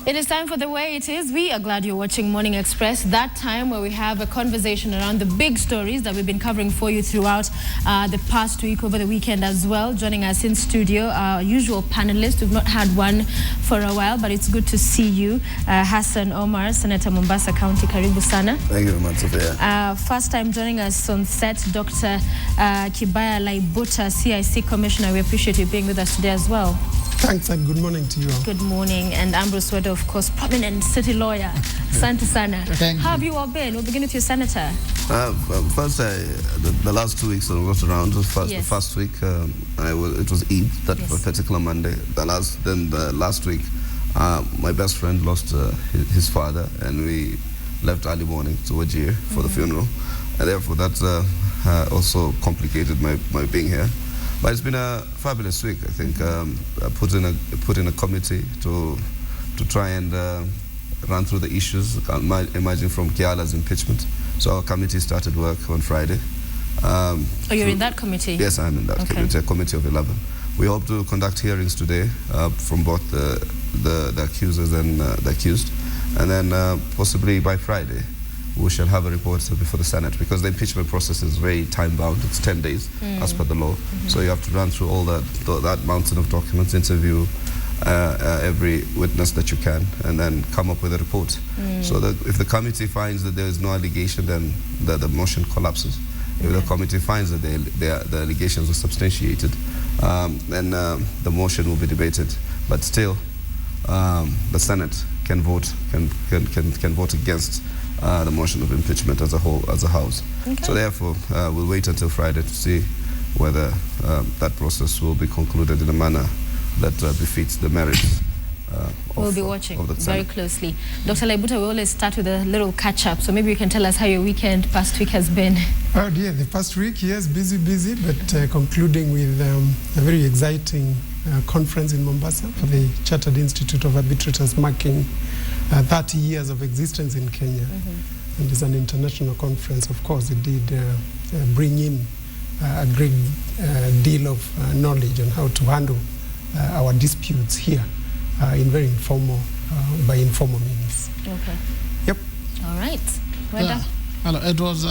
It is time for The Way It Is. We are glad you're watching Morning Express, that time where we have a conversation around the big stories that we've been covering for you throughout the past week, over the weekend as well. Joining us in studio, our usual panelists. We've not had one for a while, but it's good to see you. Hassan Omar, Senator Mombasa County, karibu sana. Thank you very much, Sophia. First time joining us on set, Dr. Kibaaya Laibuta, CIC Commissioner. We appreciate you being with us today as well. Thanks and good morning to you all. Good morning. And Ambrose Weda, of course, prominent city lawyer. Asante sana. How have you all been? We'll begin with you, Senator. First, the last 2 weeks I was around. The first week, it was Eid, that particular Monday. The last week, my best friend lost his father, and we left early morning to Wajir for the funeral. And therefore, that also complicated my being here. But it's been a fabulous week. I think I put in a committee to try and run through the issues emerging from Kiala's impeachment. So our committee started work on Friday. You're in that committee? Yes, I'm in that committee, a committee of 11. We hope to conduct hearings today from both the accusers and the accused. And then possibly by Friday, we shall have a report before the Senate, because the impeachment process is very time-bound. It's 10 days as per the law. So you have to run through all that mountain of documents, interview every witness that you can, and then come up with a report. So that if the committee finds that there is no allegation, then the motion collapses. If the committee finds that the allegations are substantiated, then the motion will be debated. But still, the Senate can vote against the motion of impeachment as a whole, as a House. So therefore, we'll wait until Friday to see whether that process will be concluded in a manner that befits the merits. We'll be watching very closely. Dr. Laibuta, we always start with a little catch-up, so maybe you can tell us how your past week has been. Oh dear, the past week, yes, busy, but concluding with a very exciting conference in Mombasa for the Chartered Institute of Arbitrators, marking 30 years of existence in Kenya. And it's an international conference. Of course, it did bring in a great deal of knowledge on how to handle our disputes here in very informal, by informal means. Okay. Yep. All right. Weda? Hello. It was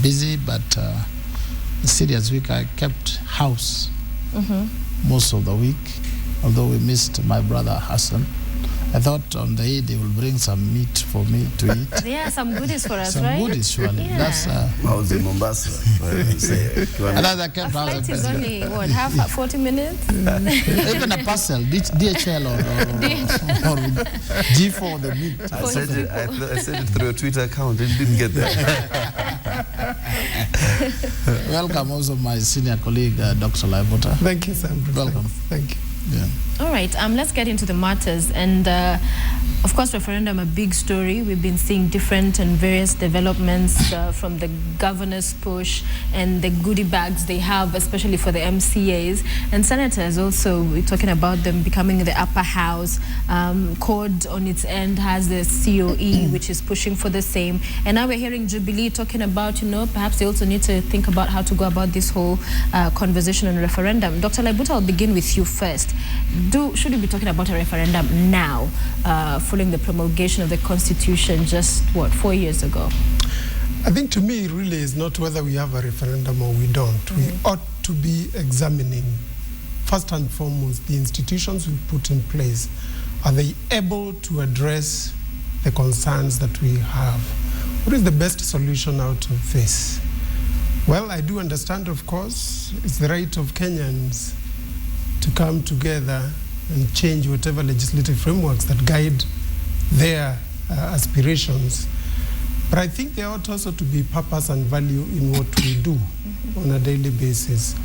busy, but a serious week. I kept house most of the week, although we missed my brother Hassan. I thought on the Eid they will bring some meat for me to eat. Yeah, some goodies for us, some right? Some goodies, surely. Yeah. That's, I was in Mombasa. and I kept a flight is only, what, 40 minutes? Even a parcel, DHL or G4, the meat. I sent it through a Twitter account. It didn't get there. Welcome also my senior colleague, Dr. Laibuta. Thank you, Sam. Welcome. Thank you. Yeah. All right, let's get into the matters. And of course, referendum, a big story. We've been seeing different and various developments from the governor's push and the goodie bags they have, especially for the MCAs. And senators also, we're talking about them becoming the upper house. CORD on its end has the COE, which is pushing for the same. And now we're hearing Jubilee talking about, perhaps they also need to think about how to go about this whole conversation on referendum. Dr. Laibuta, I'll begin with you first. Should we be talking about a referendum now, following the promulgation of the Constitution just, 4 years ago? I think to me, it really is not whether we have a referendum or we don't. We ought to be examining, first and foremost, the institutions we put in place. Are they able to address the concerns that we have? What is the best solution out of this? Well, I do understand, of course, it's the right of Kenyans to come together and change whatever legislative frameworks that guide their aspirations. But I think there ought also to be purpose and value in what we do on a daily basis.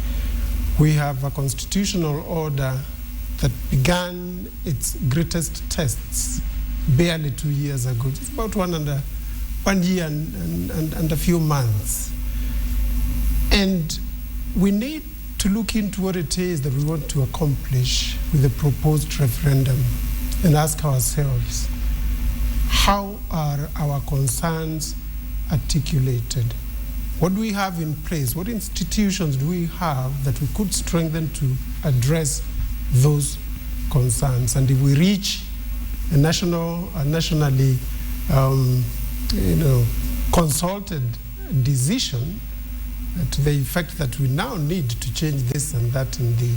We have a constitutional order that began its greatest tests barely 2 years ago. It's about 1 year and a few months. And we need to look into what it is that we want to accomplish with the proposed referendum and ask ourselves, how are our concerns articulated? What do we have in place? What institutions do we have that we could strengthen to address those concerns? And if we reach a nationally consulted decision to the effect that we now need to change this and that in the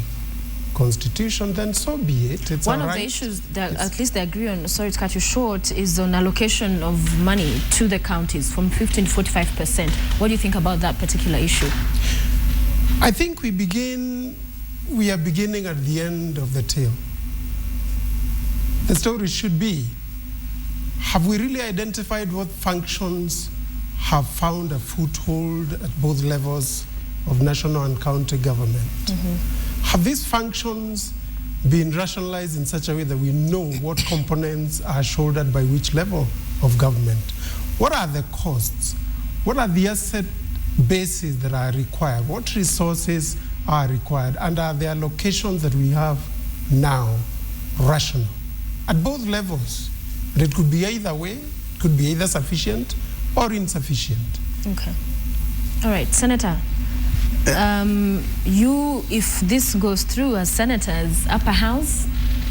Constitution, then so be it. It's one of the issues that at least they agree on, sorry to cut you short, is on allocation of money to the counties from 15 to 45%. What do you think about that particular issue? I think we are beginning at the end of the tail. The story should be, have we really identified what functions have found a foothold at both levels of national and county government? Have these functions been rationalized in such a way that we know what components are shouldered by which level of government? What are the costs? What are the asset bases that are required? What resources are required? And are the allocations that we have now rational at both levels? And it could be either way. It could be either sufficient or insufficient. Okay. All right, Senator. You, if this goes through as senators, upper house,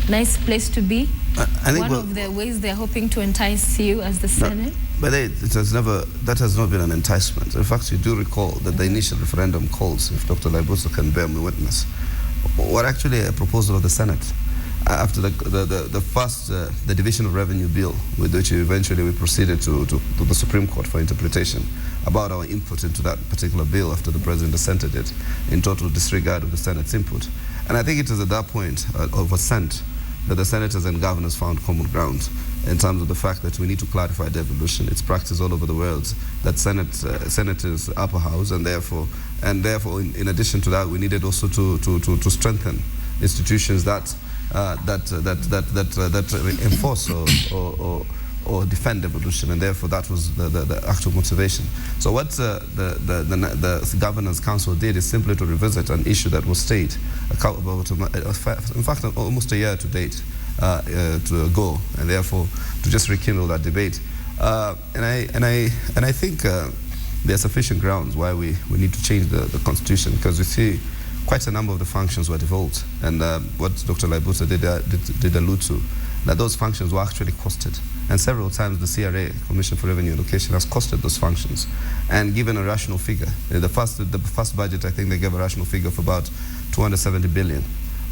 nice place to be. I think one of the ways they're hoping to entice you as the Senate. But that has not been an enticement. In fact, you do recall that the initial referendum calls, if Dr. Laibuta can bear me witness, were actually a proposal of the Senate after the Division of Revenue Bill, with which eventually we proceeded to the Supreme Court for interpretation about our input into that particular bill after the President dissented it, in total disregard of the Senate's input. And I think it is at that point of assent that the senators and governors found common ground in terms of the fact that we need to clarify devolution. It's practiced all over the world that senators upper house, and therefore, in addition to that, we needed also to strengthen institutions that enforce or defend devolution, and therefore that was the actual motivation. So what the Governance Council did is simply to revisit an issue that was stayed in fact almost a year to date to go, and therefore to just rekindle that debate. And I think there are sufficient grounds why we need to change the Constitution, because we see quite a number of the functions were devolved, and what Dr. Laibuta did allude to, that those functions were actually costed. And several times the CRA, Commission for Revenue Allocation, has costed those functions and given a rational figure. In the first budget, I think they gave a rational figure of about 270 billion,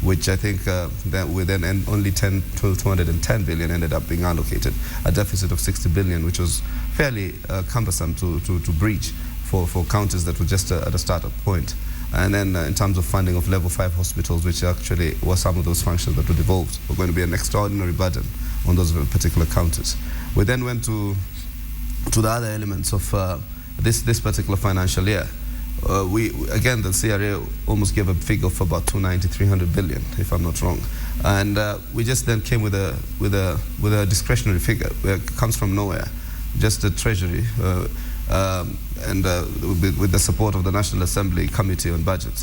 which I think that within only 210 billion ended up being allocated, a deficit of 60 billion, which was fairly cumbersome to breach for counties that were just at a startup point. And then in terms of funding of level 5 hospitals, which actually were some of those functions that were devolved, were going to be an extraordinary burden on those particular counties. We then went to the other elements of this particular financial year. Again, the CRA almost gave a figure of about 300 billion, if I'm not wrong. And we just then came with a discretionary figure where it comes from nowhere, just the Treasury, and with the support of the National Assembly Committee on Budget,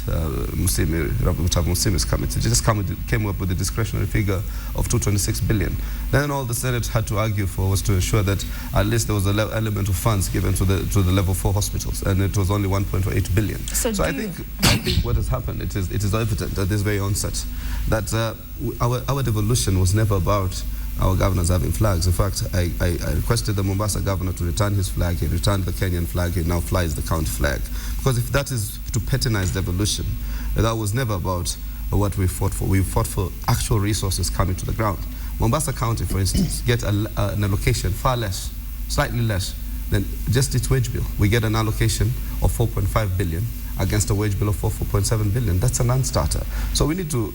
Musimi's committee, just came up with a discretionary figure of 226 billion. Then all the Senate had to argue for was to ensure that at least there was an element of funds given to the level 4 hospitals, and it was only 1.8 billion. So I think what has happened, it is evident at this very onset that our devolution was never about our governors having flags. In fact, I requested the Mombasa governor to return his flag. He returned the Kenyan flag. He now flies the county flag. Because if that is to patronize devolution, that was never about what we fought for. We fought for actual resources coming to the ground. Mombasa County, for instance, get an allocation far less, slightly less than just its wage bill. We get an allocation of 4.5 billion against a wage bill of 4.7 billion. That's a non-starter. So we need to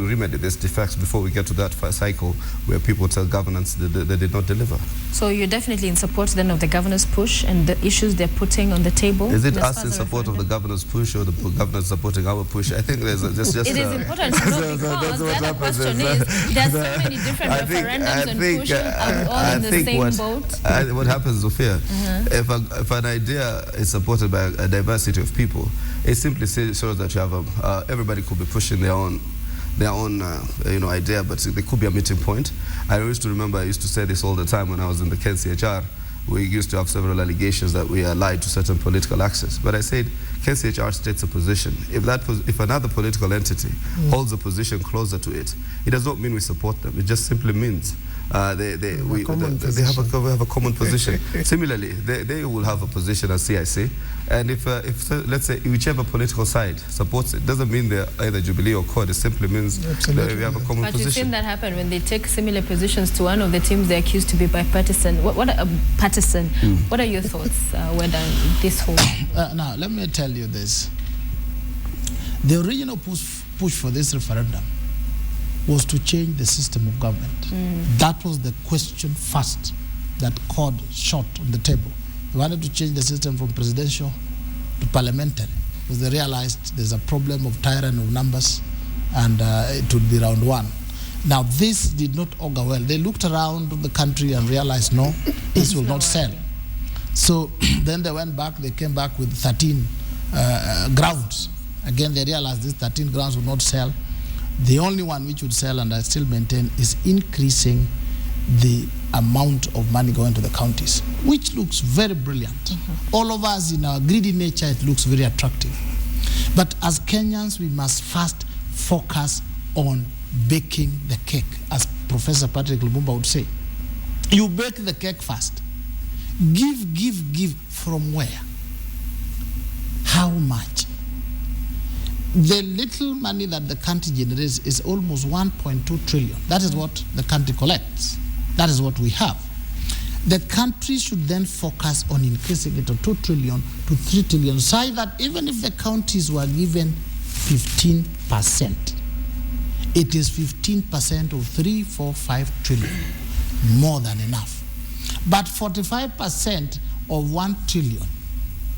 remedy this defect before we get to that cycle where people tell governance they did not deliver. So you're definitely in support then of the governor's push and the issues they're putting on the table? Is it us in support of the governor's push or the governors supporting our push? I think there's just it is important to know, because the other question is there are so many different referendums and pushing. Are we all in the same boat? What happens, Sophia, if an idea is supported by a diversity of people, it simply shows that you have everybody could be pushing their own idea, but there could be a meeting point. I used to say this all the time when I was in the KCHR. We used to have several allegations that we are lied to certain political access. But I said, KCHR states a position. If another political entity holds a position closer to it, it does not mean we support them. It just simply means They have a common position. Similarly, they will have a position as CIC, and if let's say whichever political side supports it, doesn't mean they're either Jubilee or CORD. It simply means that we have a common position. But you've seen that happen when they take similar positions to one of the teams they're accused to be bipartisan. What are your thoughts, Weda, this whole? Now, let me tell you this. The original push for this referendum was to change the system of government. That was the question first that CORD shot on the table. They wanted to change the system from presidential to parliamentary because they realized there's a problem of tyranny of numbers, and it would be round one. Now, this did not augur well. They looked around the country and realized, no, this will not sell. So then they went back, they came back with 13 grounds. Again, they realized these 13 grounds would not sell. The only one which would sell, and I still maintain, is increasing the amount of money going to the counties, which looks very brilliant. All of us, in our greedy nature, it looks very attractive. But as Kenyans, we must first focus on baking the cake, as Professor Patrick Lumumba would say. You bake the cake first. Give. From where? How much? The little money that the country generates is almost 1.2 trillion. That is what the country collects. That is what we have. The country should then focus on increasing it to 2 trillion to 3 trillion, so that even if the counties were given 15%, it is 15% of 3, 4, 5 trillion, more than enough. But 45% of 1 trillion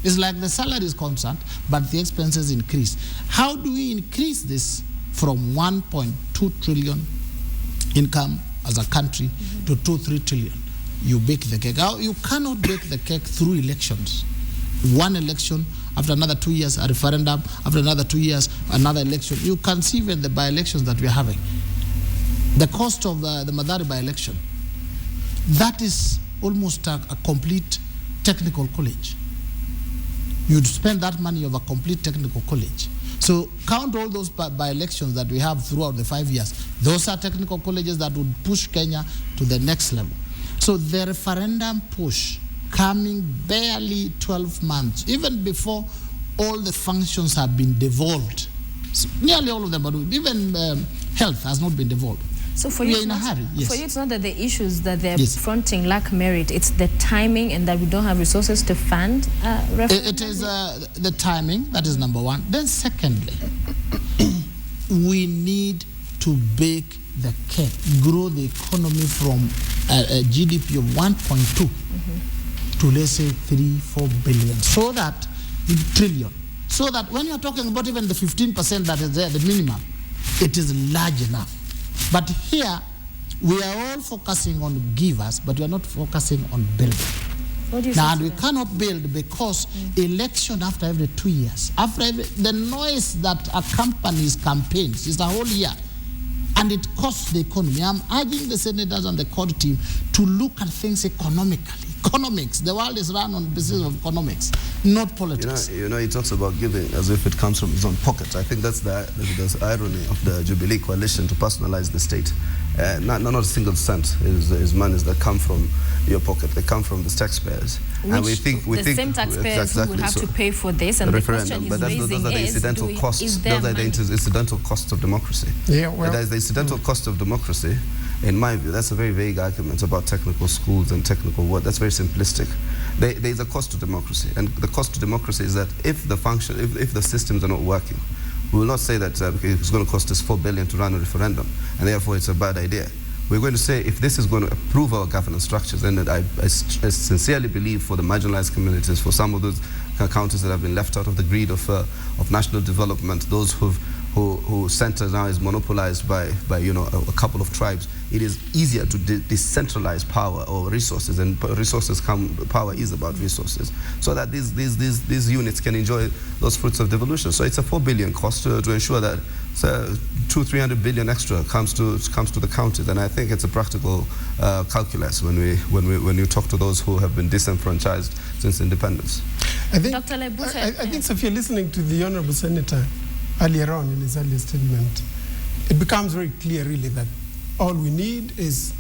is like the salary is constant, but the expenses increase. How do we increase this from 1.2 trillion income as a country to 2, 3 trillion? You bake the cake. You cannot bake the cake through elections. One election, after another 2 years, a referendum, after another 2 years, another election. You can see even the by-elections that we are having. The cost of the Madari by-election, that is almost a complete technical college. You'd spend that money of a complete technical college. So count all those by-elections that we have throughout the 5 years. Those are technical colleges that would push Kenya to the next level. So the referendum push coming barely 12 months, even before all the functions have been devolved. So nearly all of them, but even health has not been devolved. So for you, we are in a hurry. Yes. For you, it's not that the issues that they're fronting lack merit. It's the timing and that we don't have resources to fund referendum. It is the timing. That is number one. Then secondly, we need to bake the cake, grow the economy from a GDP of 1.2 to, let's say, 3-4 billion, so that trillion. So that when you're talking about even the 15% that is there, the minimum, it is large enough. But here, we are all focusing on givers, but we are not focusing on building. Now, and we cannot build because election after every 2 years, the noise that accompanies campaigns is a whole year, and it costs the economy. I'm urging the senators and the CORD team to look at things economically. Economics. The world is run on the basis of economics, not politics. You know, he talks about giving as if it comes from his own pocket. I think that's the irony of the Jubilee coalition, to personalize the state. Not a single cent is monies that come from your pocket. They come from the taxpayers. Which and we think the same taxpayers who would have to pay for this, and the question he's raising those are the incidental costs. Those are the incidental costs of democracy. Yeah, well, that is the incidental cost of democracy. In my view, that's a very vague argument about technical schools and technical work. That's very simplistic. There is a cost to democracy, and the cost to democracy is that if the systems are not working, we will not say that it's going to cost us 4 billion to run a referendum, and therefore it's a bad idea. We're going to say if this is going to improve our governance structures, and I sincerely believe for the marginalized communities, for some of those counties that have been left out of the greed of national development, those who center now is monopolized by a couple of tribes, it is easier to decentralize power or resources, and power is about resources, so that these units can enjoy those fruits of devolution. So it's a 4 billion cost to ensure that 200-300 billion extra comes to the counties, and I think it's a practical calculus when you talk to those who have been disenfranchised since independence. I think, Dr. Laibuta, I think, Sophia, listening to the Honorable Senator earlier on in his earlier statement, it becomes very clear really that all we need is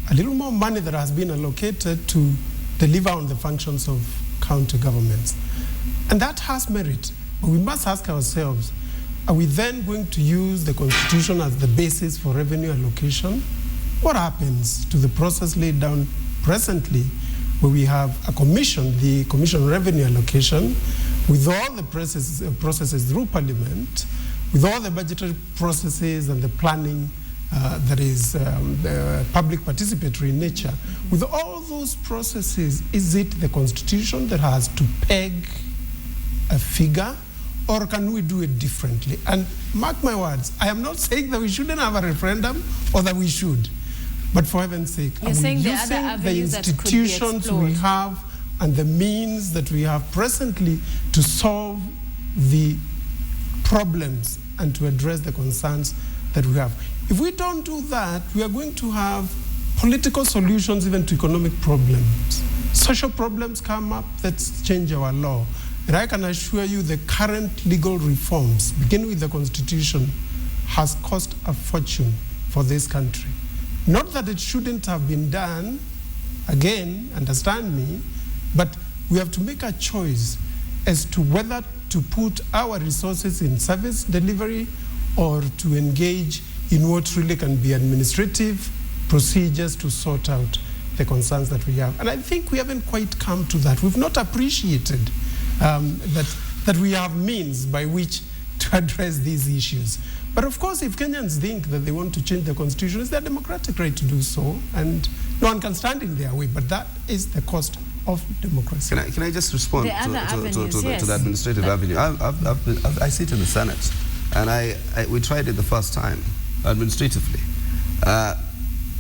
a little more money that has been allocated to deliver on the functions of county governments. And that has merit. But we must ask ourselves, are we then going to use the Constitution as the basis for revenue allocation? What happens to the process laid down presently, where we have a commission, the Commission on Revenue Allocation, with all the processes through Parliament, with all the budgetary processes and the planning that is public participatory in nature. With all those processes, is it the Constitution that has to peg a figure, or can we do it differently? And mark my words, I am not saying that we shouldn't have a referendum or that we should, but for heaven's sake, you're saying the other avenues that could be explored. Institutions we have and the means that we have presently to solve the problems and to address the concerns that we have. If we don't do that, we are going to have political solutions even to economic problems. Social problems come up that change our law. And I can assure you the current legal reforms, beginning with the Constitution, has cost a fortune for this country. Not that it shouldn't have been done, again, understand me, but we have to make a choice as to whether to put our resources in service delivery or to engage in what really can be administrative procedures to sort out the concerns that we have. And I think we haven't quite come to that. We've not appreciated that we have means by which to address these issues. But of course, if Kenyans think that they want to change the Constitution, it's their democratic right to do so, and no one can stand in their way, but that is the cost of democracy. Can I just respond to the administrative avenue? I sit in the Senate, and we tried it the first time, administratively.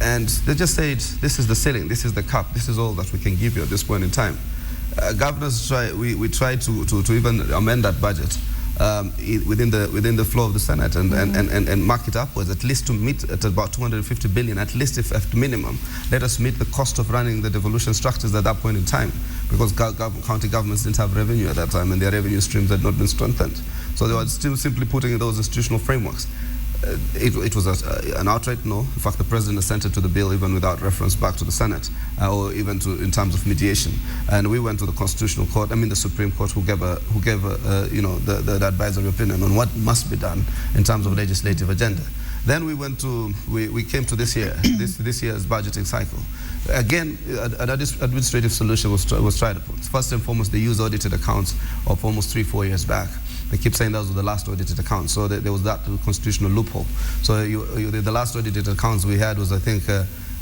And they just said, this is the ceiling, this is the cap, this is all that we can give you at this point in time. Governors we tried to even amend that budget within the flow of the Senate and mark it upwards, at least to meet at about 250 billion, at least if at minimum. Let us meet the cost of running the devolution structures at that point in time, because county governments didn't have revenue at that time and their revenue streams had not been strengthened. So they were still simply putting in those institutional frameworks. It was an outright no. In fact, the president assented to the bill even without reference back to the Senate, or even in terms of mediation. And we went to the Constitutional Court, the Supreme Court, who gave the advisory opinion on what must be done in terms of legislative agenda. Then we came to this year, this year's budgeting cycle. Again, an administrative solution was tried upon. First and foremost, they used audited accounts of almost 3-4 years back. They keep saying those were the last audited accounts, so there was that constitutional loophole. So the last audited accounts we had was, I think,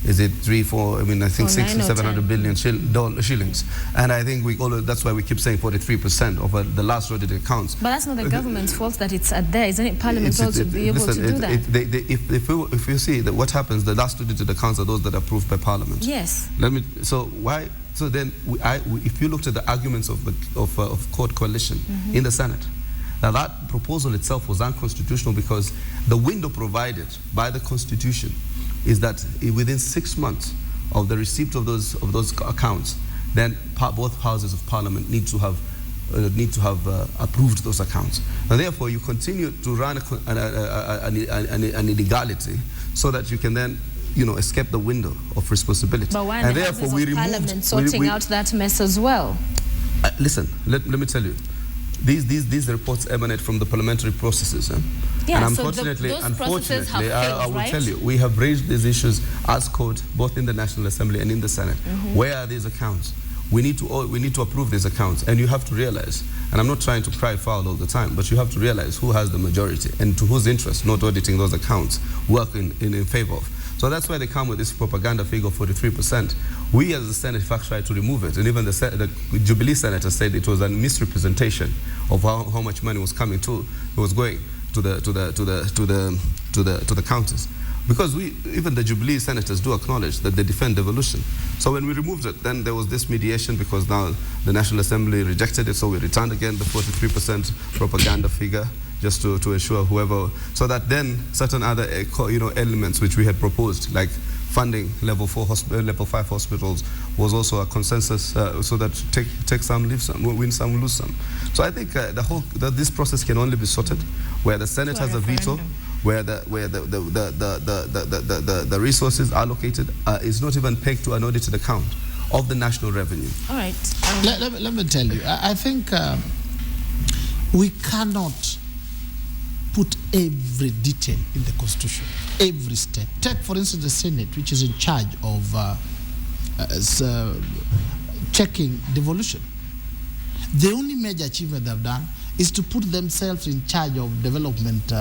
is it 700 billion shillings. And I think that's why we keep saying 43% of the last audited accounts. But that's not the government's fault that it's at there, isn't it? Parliament's also be able to do that. If you see that what happens, the last audited accounts are those that are approved by Parliament. Yes. So then, if you looked at the arguments of court coalition in the Senate, now that proposal itself was unconstitutional because the window provided by the Constitution is that within 6 months of the receipt of those accounts, then both houses of Parliament need to have approved those accounts. And therefore, you continue to run an illegality so that you can then escape the window of responsibility. But why and therefore we removed Parliament sorting out that mess as well? Listen, let me tell you. These reports emanate from the parliamentary processes. Yeah, and unfortunately, I will tell you, we have raised these issues as code, both in the National Assembly and in the Senate. Where are these accounts? We need to approve these accounts, and you have to realize, and I'm not trying to cry foul all the time, but you have to realize who has the majority and to whose interest not auditing those accounts work in favor of. So that's why they come with this propaganda figure of 43%. We as the Senate, in fact, tried to remove it. And even the Jubilee senator said it was a misrepresentation of how much money was going to the counties. Because even the Jubilee senators do acknowledge that they defend devolution. So when we removed it, then there was this mediation because now the National Assembly rejected it, so we returned again the 43% propaganda figure, just to ensure whoever, so that then certain other elements which we had proposed, like funding level 5 hospitals, was also a consensus, so that take some, leave some, win some, lose some. So I think that this process can only be sorted where the Senate has a veto, where the resources allocated is not even pegged to an audited account of the national revenue. All right. Let me tell you, I think we cannot put every detail in the Constitution, every step. Take, for instance, the Senate, which is in charge of checking devolution. The only major achievement they've done is to put themselves in charge of development,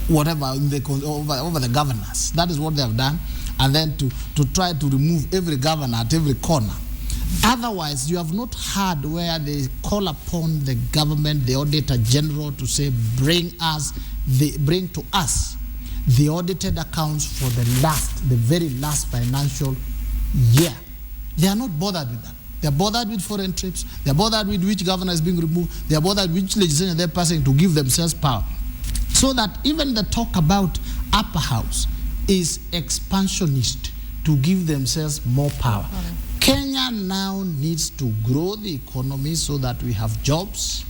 whatever, over the governors. That is what they have done. And then to try to remove every governor at every corner. Otherwise, you have not heard where they call upon the government, the Auditor General, to say, bring to us the audited accounts for the very last financial year. They are not bothered with that. They are bothered with foreign trips. They are bothered with which governor is being removed. They are bothered with which legislation they're passing to give themselves power. So that even the talk about upper house is expansionist, to give themselves more power. Kenya now needs to grow the economy so that we have jobs,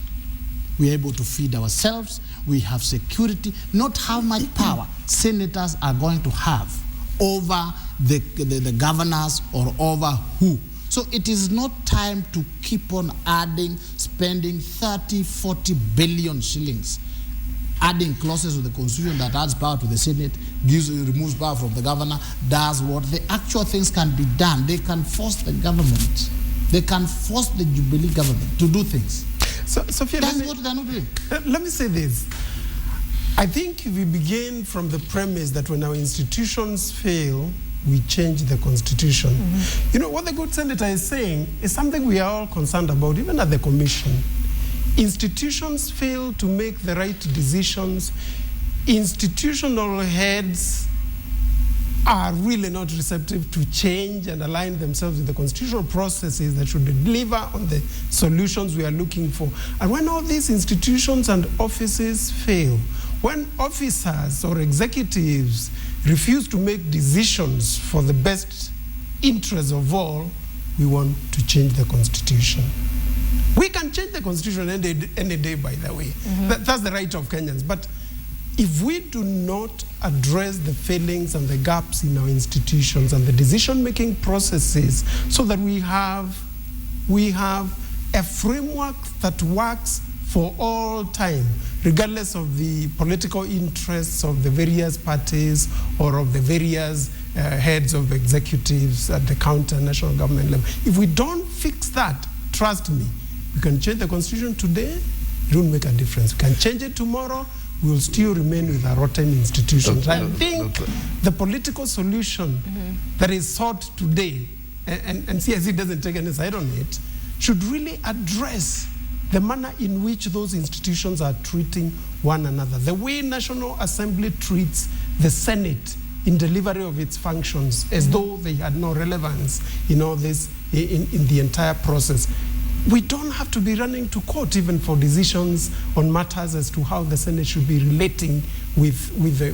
we are able to feed ourselves, we have security, not how much power senators are going to have over the governors or over who. So it is not time to keep on spending 30, 40 billion shillings, adding clauses to the Constitution that adds power to the Senate, removes power from the governor, does what the actual things can be done. They can force the government, they can force the Jubilee government to do things. So, Sophia, that's what they're not doing. Let me say this. I think if we begin from the premise that when our institutions fail, we change the Constitution. You know, what the good senator is saying is something we are all concerned about, even at the Commission. Institutions fail to make the right decisions. Institutional heads are really not receptive to change and align themselves with the constitutional processes that should deliver on the solutions we are looking for. And when all these institutions and offices fail, when officers or executives refuse to make decisions for the best interests of all, we want to change the Constitution. We can change the Constitution any day, by the way. That's the right of Kenyans. But if we do not address the failings and the gaps in our institutions and the decision-making processes so that we have a framework that works for all time, regardless of the political interests of the various parties or of the various heads of executives at the county and national government level. If we don't fix that, trust me, we can change the Constitution today, it won't make a difference. We can change it tomorrow, we will still remain with our rotten institutions. I think the political solution that is sought today, and CIC doesn't take any side on it, should really address the manner in which those institutions are treating one another. The way National Assembly treats the Senate in delivery of its functions as though they had no relevance in all this, in the entire process. We don't have to be running to court even for decisions on matters as to how the Senate should be relating with the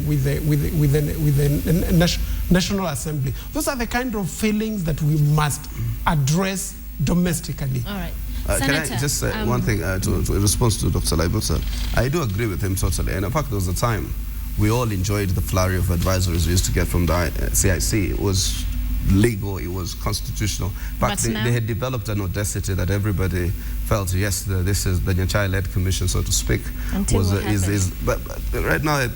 National Assembly. Those are the kind of failings that we must address domestically. All right. Can I just say one thing in response to Dr. Laibuta? I do agree with him totally. And in fact, there was a time we all enjoyed the flurry of advisories we used to get from the CIC. It was legal, it was constitutional. In fact, they had developed an audacity that everybody felt, yes, this is the Nyanchai-led commission, so to speak. But right now,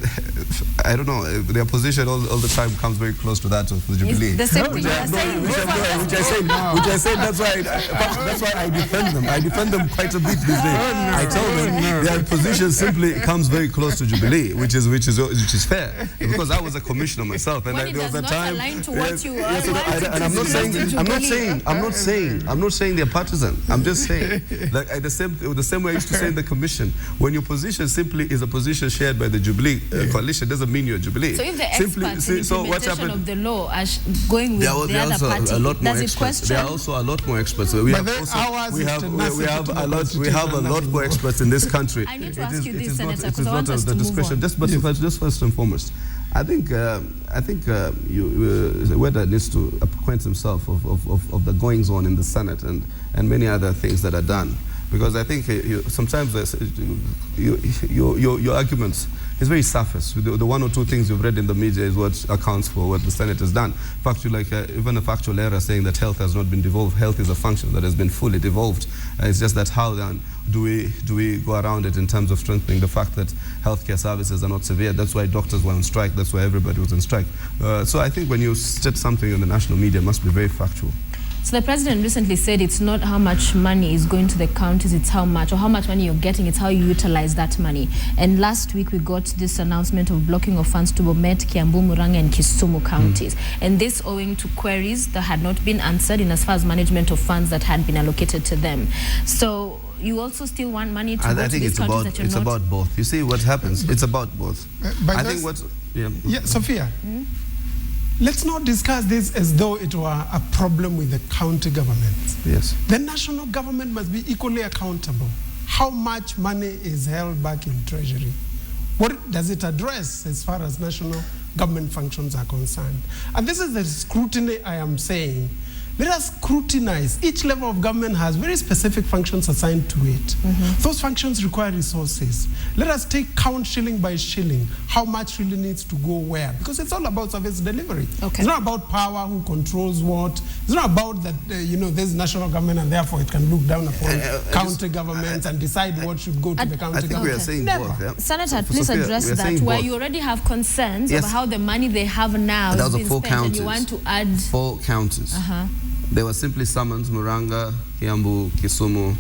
I don't know, their position all the time comes very close to that of the Jubilee. The same thing which I say, that's why I defend them. I defend them quite a bit these days. I tell them their position simply comes very close to Jubilee, which is fair. Because I was a commissioner myself, and there was a time. And I'm not saying they're partisan. I'm just saying, like the same way I used to say in the commission, when your position simply is a position shared by the Jubilee coalition, doesn't mean you're Jubilee. So if the experts in implementation of the law are going with the other party, does it question? There are also a lot more experts. We have a lot more experts in this country. I need to ask you this, Senator, because I want us to move on. Just first and foremost, I think Weda needs to acquaint himself of the goings on in the Senate and many other things that are done, because I think sometimes your arguments very surface. The one or two things you've read in the media is what accounts for what the Senate has done. Factual, even a factual error saying that health has not been devolved. Health is a function that has been fully devolved. It's just that how then do we go around it in terms of strengthening the fact that healthcare services are not severe? That's why doctors were on strike. That's why everybody was on strike. So I think when you state something in the national media, it must be very factual. So the president recently said it's not how much money is going to the counties, it's how much, or how much money you're getting, it's how you utilize that money. And last week we got this announcement of blocking of funds to Bomet, Kiambu, Murang'a and Kisumu counties. And this owing to queries that had not been answered in as far as management of funds that had been allocated to them. So you also still want money to go to these counties that you're not... It's about both. You see what happens? It's about both. I think what... Yeah, Sophia. Let's not discuss this as though it were a problem with the county governments. Yes. The national government must be equally accountable. How much money is held back in Treasury? What does it address as far as national government functions are concerned? And this is the scrutiny I am saying. Let us scrutinize. Each level of government has very specific functions assigned to it. Those functions require resources. Let us take count shilling by shilling, how much really needs to go where. Because it's all about service delivery. Okay. It's not about power, who controls what. It's not about that, there's national government and therefore it can look down upon county governments and decide what should go to the county government. We are saying both. Yeah? Senator, please address that, where you already have concerns over how the money they have now is being spent and you want to add... 4 counties. They were simply summoned, Murang'a, Kiambu, Kisumu,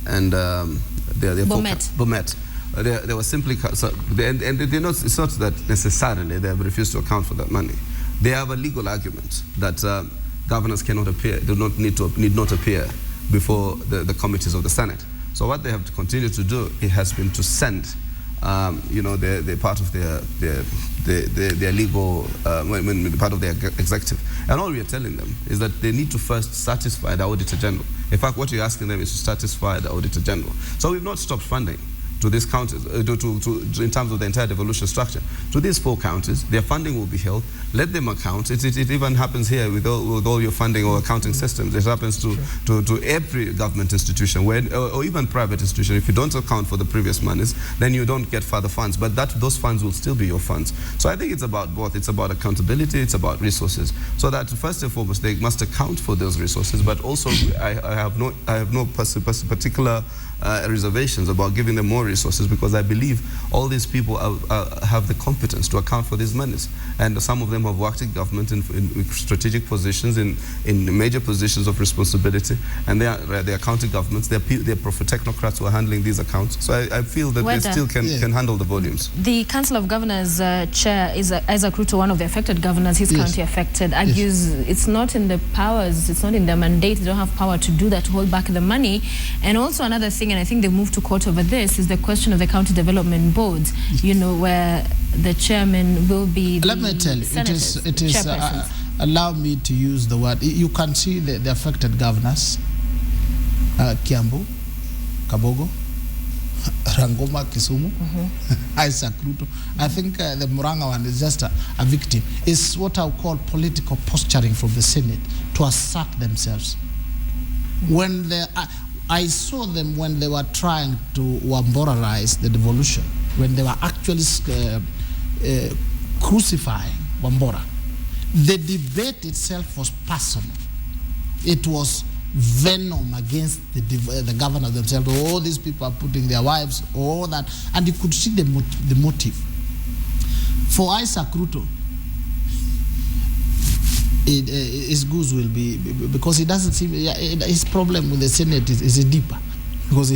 and Bomet. They were simply, it's not that necessarily they have refused to account for that money. They have a legal argument that governors cannot appear, need not appear before the committees of the Senate. So what they have to continue to do, it has been to send they're part of their legal, part of their executive. And all we are telling them is that they need to first satisfy the Auditor General. In fact, what you're asking them is to satisfy the Auditor General. So we've not stopped funding to these counties, in terms of the entire devolution structure. To these 4 counties, their funding will be held. Let them account. It even happens here with all your funding or accounting systems. It happens to every government institution, or even private institution. If you don't account for the previous monies, then you don't get further funds. But those funds will still be your funds. So I think it's about both. It's about accountability. It's about resources. So that first and foremost, they must account for those resources. But also, I have no particular reservations about giving them more resources, because I believe all these people have the competence to account for these monies. And some of them have worked in government in strategic positions, in major positions of responsibility, and they are county governments. They're technocrats who are handling these accounts. So I feel that they still can handle the volumes. The Council of Governors chair is Isaac Ruto, one of the affected governors, his county affected, argues it's not in the powers, it's not in their mandate, they don't have power to do that, to hold back the money. And also another thing, and I think they moved to court over this, is the question of the county development boards, where the chairman will be Let me tell you, it is allow me to use the word, you can see the affected governors, Kiambu, Kabogo, Rangoma, Kisumu, Isaac Ruto. I think the Murang'a one is just a victim. It's what I would call political posturing from the Senate to assert themselves. When I saw them when they were trying to Wamborarize the devolution, when they were actually crucifying Wambora. The debate itself was personal. It was venom against the governors themselves. All these people are putting their wives, all that, and you could see the motive. For Isaac Ruto, his goose will be, because he doesn't seem, his problem with the Senate is deeper, because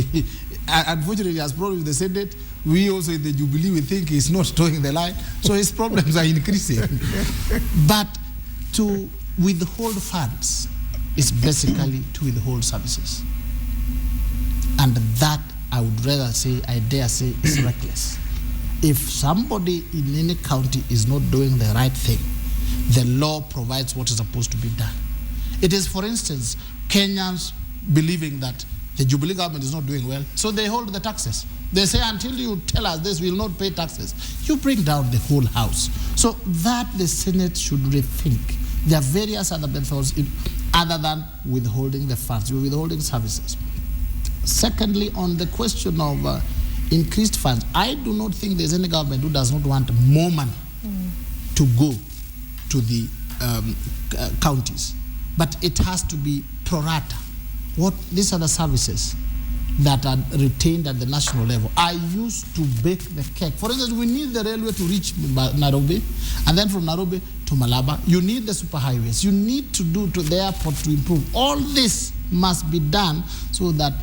unfortunately he has problem with the Senate. We also in the Jubilee, we think he's not towing the line, so his problems are increasing. But to withhold funds is basically to withhold services, and that I would rather say, I dare say, is reckless. If somebody in any county is not doing the right thing, the law provides what is supposed to be done. It is, for instance, Kenyans believing that the Jubilee government is not doing well, so they hold the taxes. They say, until you tell us this, we will not pay taxes. You bring down the whole house. So that the Senate should rethink. There are various other methods other than withholding the funds, withholding services. Secondly, on the question of increased funds. I do not think there's any government who does not want more money to go to the counties. But it has to be pro rata. These are the services that are retained at the national level. I used to bake the cake. For instance, we need the railway to reach Nairobi, and then from Nairobi to Malaba. You need the superhighways. You need to do to the airport to improve. All this must be done so that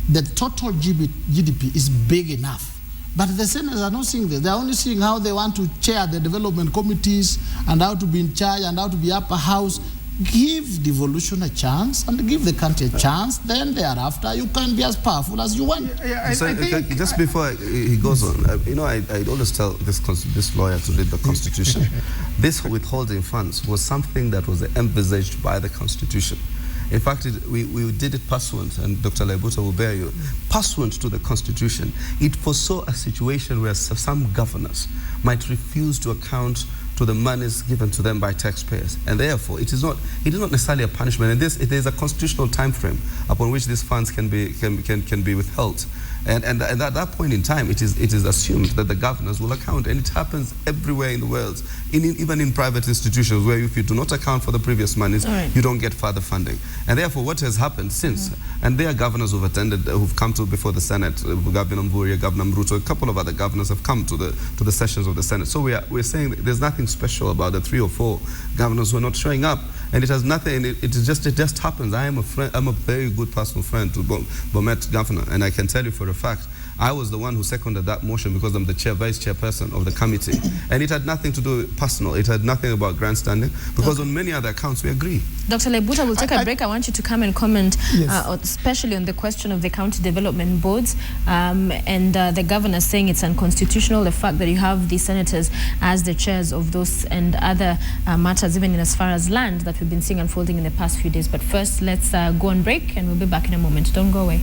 the total GDP is big enough. But the senators are not seeing this. They're only seeing how they want to chair the development committees and how to be in charge and how to be upper house. Give devolution a chance and give the country a chance. Then thereafter, you can be as powerful as you want. I think just before he goes on, I always tell this lawyer to read the Constitution. This withholding funds was something that was envisaged by the Constitution. In fact, we did it pursuant, and Dr. Laibuta will bear you, pursuant to the Constitution. It foresaw a situation where some governors might refuse to account to the monies given to them by taxpayers, and therefore it is not necessarily a punishment. And it is a constitutional time frame upon which these funds can be withheld. And at that point in time, it is assumed that the governors will account, and it happens everywhere in the world, even in private institutions, where if you do not account for the previous monies, you don't get further funding. And therefore, what has happened since, and there are governors who've come before the Senate, Governor Mvurya, Governor Mruto, a couple of other governors have come to the sessions of the Senate. So we're saying that there's nothing special about the 3 or 4 governors who are not showing up, and it has nothing. It just happens. I'm a very good personal friend to Bomet governor, and I can tell you for a fact, I was the one who seconded that motion because I'm the vice chairperson of the committee. And it had nothing to do with personal. It had nothing about grandstanding, because on many other accounts we agree. Dr. Laibuta, we'll take a break. I want you to come and comment, especially on the question of the county development boards and the governor saying it's unconstitutional, the fact that you have the senators as the chairs of those and other matters, even in as far as land, that we've been seeing unfolding in the past few days. But first, let's go on break, and we'll be back in a moment. Don't go away.